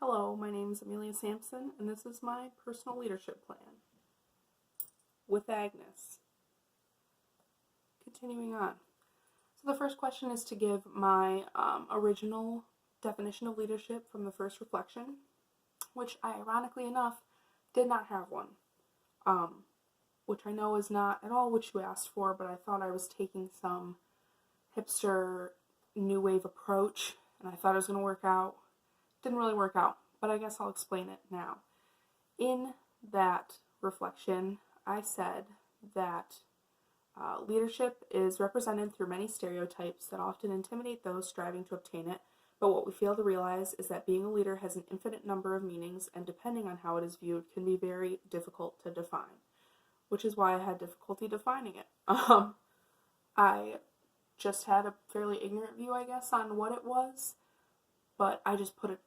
Hello, my name is Amelia Sampson, and this is my personal leadership plan with Agnes. Continuing on. So the first question is to give my original definition of leadership from the first reflection, which I, ironically enough, did not have one, which I know is not at all what you asked for, but I thought I was taking some hipster new wave approach, and I thought it was going to work out. Didn't really work out, but I guess I'll explain it now. In that reflection, I said that leadership is represented through many stereotypes that often intimidate those striving to obtain it, but what we fail to realize is that being a leader has an infinite number of meanings, and depending on how it is viewed, can be very difficult to define, which is why I had difficulty defining it. I just had a fairly ignorant view, I guess, on what it was, but I just put a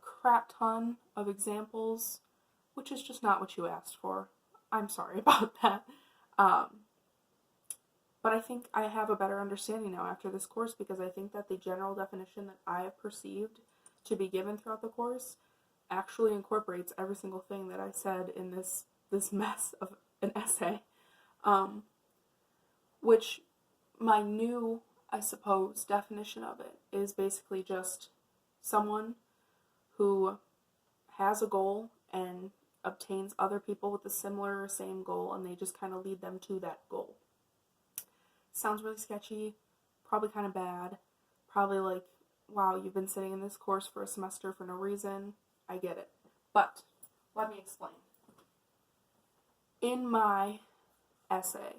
crap ton of examples, which is just not what you asked for. I'm sorry about that. But I think I have a better understanding now after this course, because I think that the general definition that I have perceived to be given throughout the course actually incorporates every single thing that I said in this mess of an essay. Which my new, I suppose, definition of it is basically just someone who has a goal and obtains other people with a similar or same goal, and they just kind of lead them to that goal. Sounds really sketchy, probably kind of bad, probably like, wow, you've been sitting in this course for a semester for no reason. I get it. But let me explain. In my essay,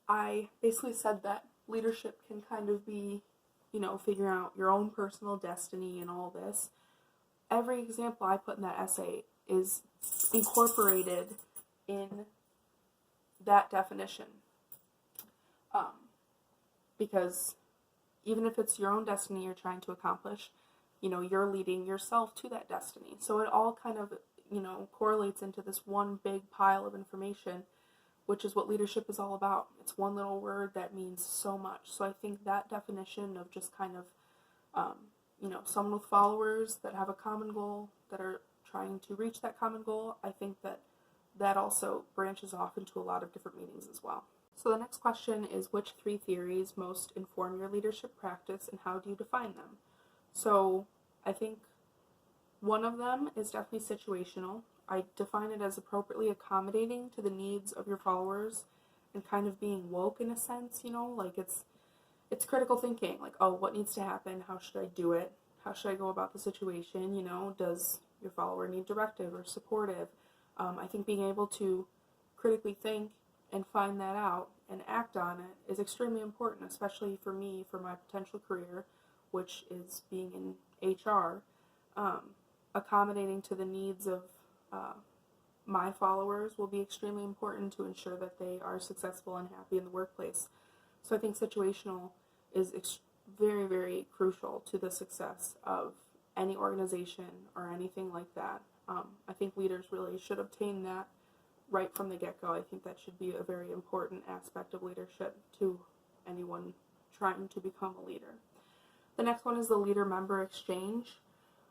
I basically said that leadership can kind of be, figuring out your own personal destiny and all this. Every example I put in that essay is incorporated in that definition. Because even if it's your own destiny you're trying to accomplish, you're leading yourself to that destiny. So it all kind of, correlates into this one big pile of information, which is what leadership is all about. It's one little word that means so much. So I think that definition of just kind of, someone with followers that have a common goal, that are trying to reach that common goal, I think that also branches off into a lot of different meanings as well. So the next question is, which 3 theories most inform your leadership practice, and how do you define them? So I think one of them is definitely situational. I define it as appropriately accommodating to the needs of your followers and kind of being woke in a sense, like it's critical thinking, like, oh, what needs to happen? How should I do it? How should I go about the situation? Does your follower need directive or supportive? I think being able to critically think and find that out and act on it is extremely important, especially for me, for my potential career, which is being in HR. Accommodating to the needs of my followers will be extremely important to ensure that they are successful and happy in the workplace. So I think situational is very, very crucial to the success of any organization or anything like that. I think leaders really should obtain that right from the get-go. I think that should be a very important aspect of leadership to anyone trying to become a leader. The next one is the leader-member exchange.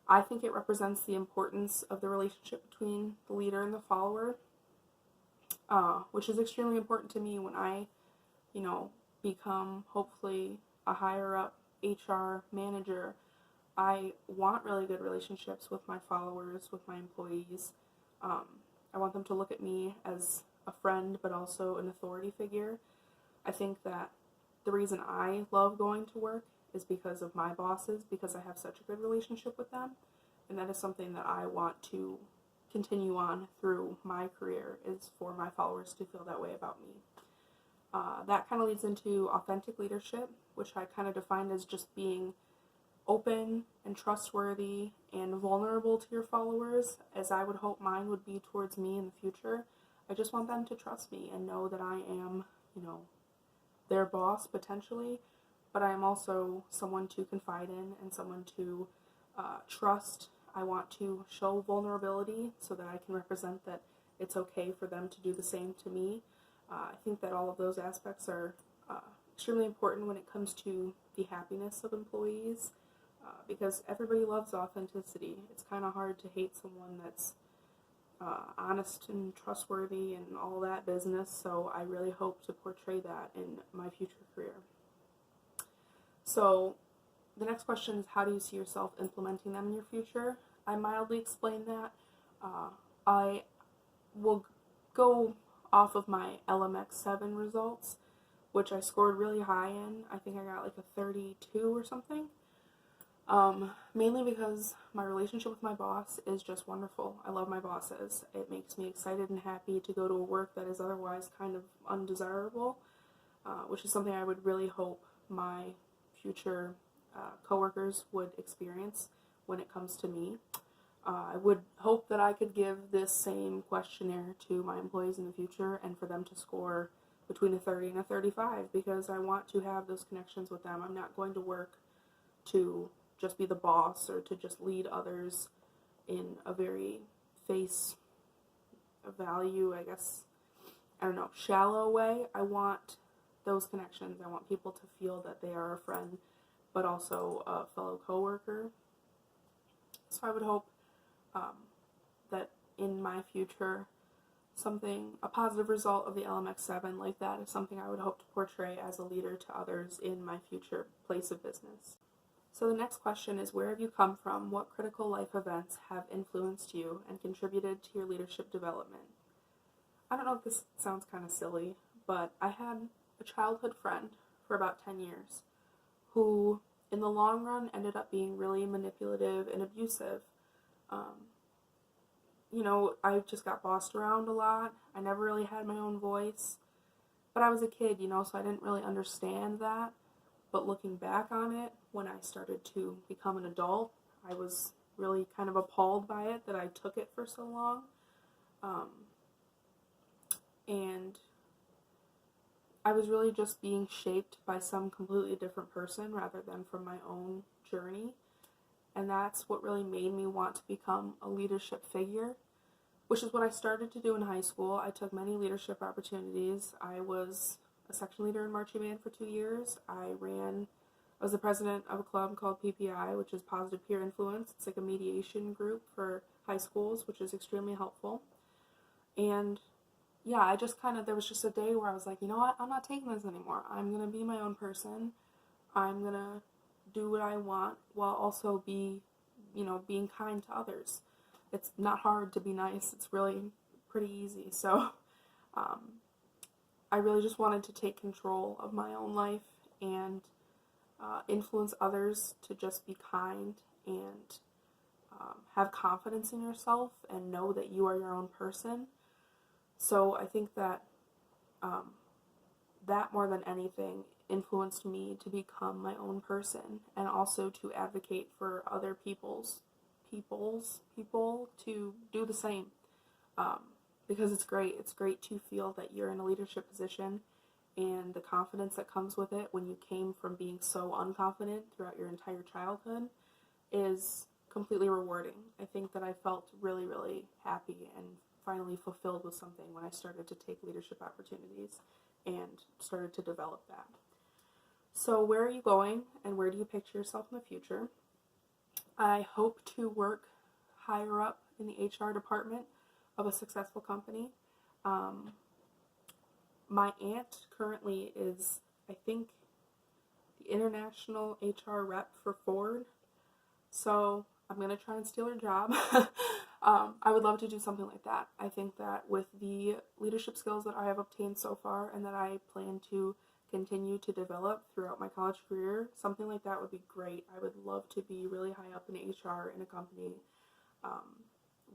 I think it represents the importance of the relationship between the leader and the follower, which is extremely important to me when I, become hopefully a higher up HR manager. I want really good relationships with my followers, with my employees. I want them to look at me as a friend, but also an authority figure. I think that the reason I love going to work is because of my bosses, because I have such a good relationship with them, and that is something that I want to continue on through my career, is for my followers to feel that way about me. That kind of leads into authentic leadership, which I kind of defined as just being open and trustworthy and vulnerable to your followers, as I would hope mine would be towards me in the future. I just want them to trust me and know that I am, their boss potentially, but I am also someone to confide in and someone to trust. I want to show vulnerability so that I can represent that it's okay for them to do the same to me. I think that all of those aspects are extremely important when it comes to the happiness of employees. because everybody loves authenticity. It's kind of hard to hate someone that's honest and trustworthy and all that business, so I really hope to portray that in my future career. So the next question is, how do you see yourself implementing them in your future? I mildly explained that. I will go off of my LMX7 results, which I scored really high in. I think I got like a 32 or something. Mainly because my relationship with my boss is just wonderful. I love my bosses. It makes me excited and happy to go to a work that is otherwise kind of undesirable, which is something I would really hope my future coworkers would experience when it comes to me. I would hope that I could give this same questionnaire to my employees in the future and for them to score between a 30 and a 35, because I want to have those connections with them. I'm not going to work to just be the boss or to just lead others in a very face value, I guess, I don't know, shallow way. I want those connections. I want people to feel that they are a friend, but also a fellow coworker. So I would hope that in my future, a positive result of the LMX7 like that is something I would hope to portray as a leader to others in my future place of business. So the next question is, where have you come from? What critical life events have influenced you and contributed to your leadership development? I don't know if this sounds kind of silly, but I had a childhood friend for about 10 years who, in the long run, ended up being really manipulative and abusive. I just got bossed around a lot. I never really had my own voice. But I was a kid, so I didn't really understand that. But looking back on it, when I started to become an adult, I was really kind of appalled by it, that I took it for so long. And I was really just being shaped by some completely different person rather than from my own journey. And that's what really made me want to become a leadership figure, which is what I started to do in high school. I took many leadership opportunities. I was a section leader in marching band for 2 years. I was the president of a club called PPI, which is Positive Peer Influence. It's like a mediation group for high schools, which is extremely helpful. And yeah, there was just a day where I was like, you know what, I'm not taking this anymore. I'm going to be my own person. I'm going to do what I want while also being kind to others. It's not hard to be nice. It's really pretty easy. So I really just wanted to take control of my own life and influence others to just be kind and have confidence in yourself and know that you are your own person. So I think that that more than anything influenced me to become my own person, and also to advocate for other people to do the same. Because it's great. It's great to feel that you're in a leadership position, and the confidence that comes with it when you came from being so unconfident throughout your entire childhood is completely rewarding. I think that I felt really, really happy and finally fulfilled with something when I started to take leadership opportunities and started to develop that. So where are you going, and where do you picture yourself in the future? I hope to work higher up in the HR department of a successful company. My aunt currently is, I think, the international HR rep for Ford. So I'm going to try and steal her job. I would love to do something like that. I think that with the leadership skills that I have obtained so far and that I plan to continue to develop throughout my college career, something like that would be great. I would love to be really high up in HR in a company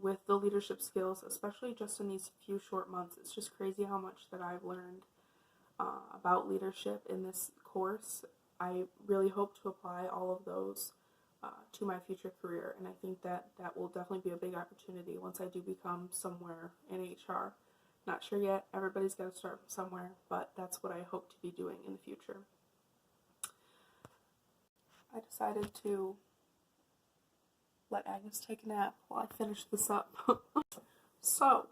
with the leadership skills, especially just in these few short months. It's just crazy how much that I've learned about leadership in this course. I really hope to apply all of those to my future career, and I think that will definitely be a big opportunity once I do become somewhere in HR. Not sure yet. Everybody's got to start from somewhere, but that's what I hope to be doing in the future. I decided to let Agnes take a nap while I finish this up. So,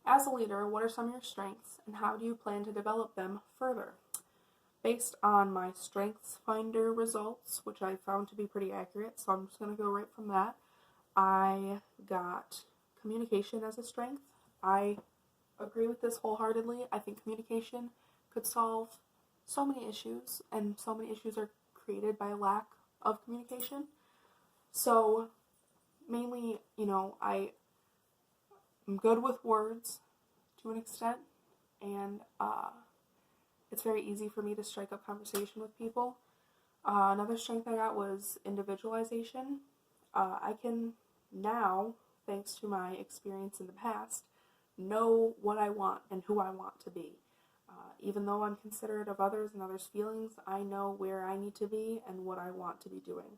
as a leader, what are some of your strengths, and how do you plan to develop them further? based on my Strengths Finder results, which I found to be pretty accurate, so I'm just going to go right from that. I got communication as a strength. I agree with this wholeheartedly. I think communication could solve so many issues, and so many issues are created by a lack of communication. So, mainly, I'm good with words to an extent, and it's very easy for me to strike up conversation with people. Another strength I got was individualization. I can now, thanks to my experience in the past, know what I want and who I want to be. Even though I'm considerate of others and others' feelings, I know where I need to be and what I want to be doing.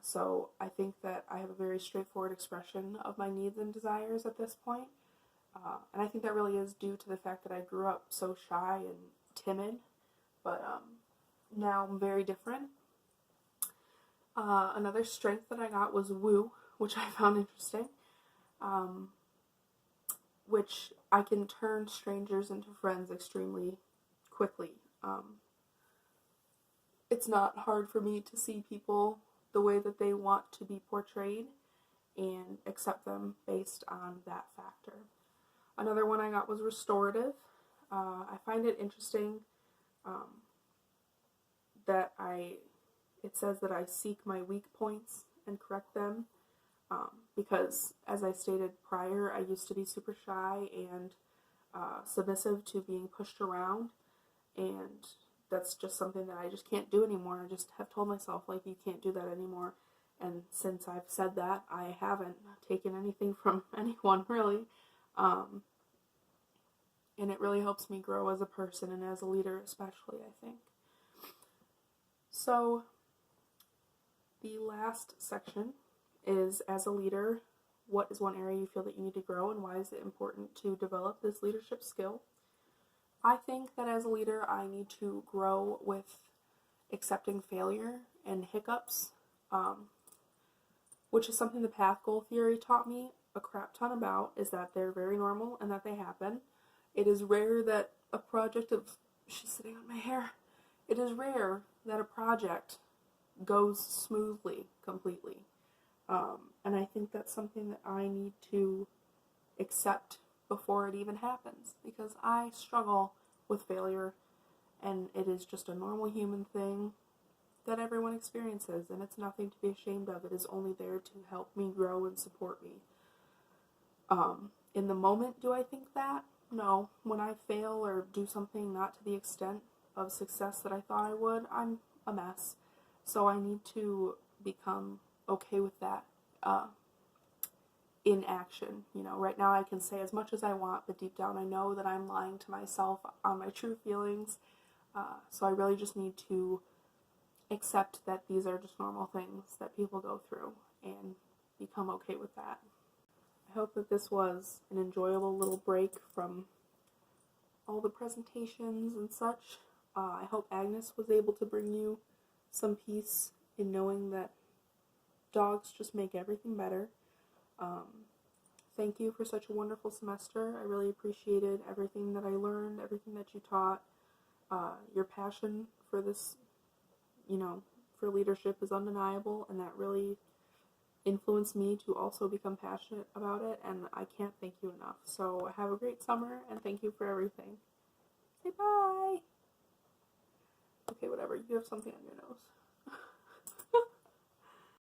So I think that I have a very straightforward expression of my needs and desires at this point. And I think that really is due to the fact that I grew up so shy and timid, but now I'm very different. Another strength that I got was woo, which I found interesting, which I can turn strangers into friends extremely quickly. It's not hard for me to see people the way that they want to be portrayed and accept them based on that factor. Another one I got was restorative. I find it interesting that it says that I seek my weak points and correct them, because, as I stated prior, I used to be super shy and submissive to being pushed around, and that's just something that I just can't do anymore. I just have told myself, like, you can't do that anymore, and since I've said that, I haven't taken anything from anyone, really, and it really helps me grow as a person and as a leader especially, I think. So, the last section is, as a leader, what is one area you feel that you need to grow, and why is it important to develop this leadership skill? I think that as a leader, I need to grow with accepting failure and hiccups, which is something the path goal theory taught me a crap ton about, is that they're very normal and that they happen. It is rare that a project of... She's sitting on my hair. It is rare that a project goes smoothly, completely. And I think that's something that I need to accept before it even happens, because I struggle with failure, and it is just a normal human thing that everyone experiences, and it's nothing to be ashamed of. It is only there to help me grow and support me. In the moment, do I think that? No. When I fail or do something not to the extent of success that I thought I would, I'm a mess. So I need to become okay with that in action. Right now I can say as much as I want, but deep down I know that I'm lying to myself on my true feelings. So I really just need to accept that these are just normal things that people go through and become okay with that. I hope that this was an enjoyable little break from all the presentations and such. I hope Agnes was able to bring you some peace in knowing that dogs just make everything better. Thank you for such a wonderful semester. I really appreciated everything that I learned, everything that you taught. Your passion for this, for leadership is undeniable, and that really influenced me to also become passionate about it, and I can't thank you enough. So have a great summer, and thank you for everything. Say bye! Okay, whatever. You have something on your nose.